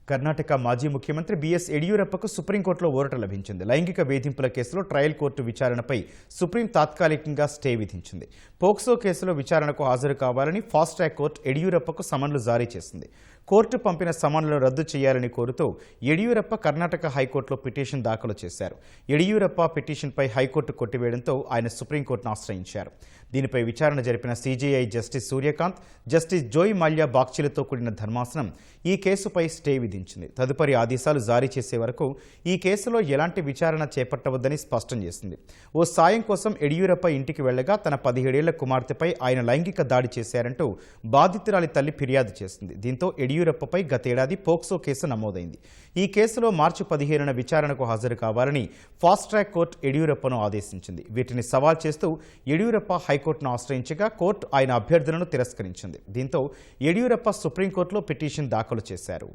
కర్ణాటక మాజీ ముఖ్యమంత్రి బిఎస్ యడియూరప్పకు సుప్రీంకోర్టులో ఊరట లభించింది. లైంగిక వేధింపుల కేసులో ట్రయల్ కోర్టు విచారణపై సుప్రీం తాత్కాలికంగా స్టే విధించింది. పోక్సో కేసులో విచారణకు హాజరు కావాలని ఫాస్ట్ ట్రాక్ కోర్టు యడియూరప్పకు సమన్లు జారీ చేసింది. కోర్టు పంపిన సమన్లను రద్దు చేయాలని కోరుతూ యడియూరప్ప కర్ణాటక హైకోర్టులో పిటిషన్ దాఖలు చేశారు. యడియూరప్ప పిటిషన్పై హైకోర్టు కొట్టివేయడంతో ఆయన సుప్రీంకోర్టును ఆశ్రయించారు. దీనిపై విచారణ జరిపిన CJI Justice Suryakant, Justice Joymalya బాగ్చిలతో కూడిన ధర్మాసనం ఈ కేసుపై స్టే విధించింది. తదుపరి ఆదేశాలు జారీ చేసే వరకు ఈ కేసులో ఎలాంటి విచారణ చేపట్టవద్దని స్పష్టం చేసింది. ఓ సాయం కోసం యడియూరప్ప ఇంటికి వెళ్లగా తన 17 ఏళ్ల కుమార్తెపై ఆయన లైంగిక దాడి చేశారంటూ బాధితురాలి తల్లి ఫిర్యాదు చేసింది. దీంతో యడియూరప్పపై గతేడాది పోక్సో కేసు నమోదైంది. ఈ కేసులో మార్చి 15న విచారణకు హాజరు కావాలని ఫాస్ట్ ట్రాక్ కోర్టు యడియూరప్పను ఆదేశించింది. వీటిని సవాల్ చేస్తూ యడియూరప్ప హైకోర్టును ఆశ్రయించగా కోర్టు ఆయన అభ్యర్థనను తిరస్కరించింది. దీంతో యడియూరప్ప సుప్రీంకోర్టులో పిటిషన్ దాఖలు చేశారు.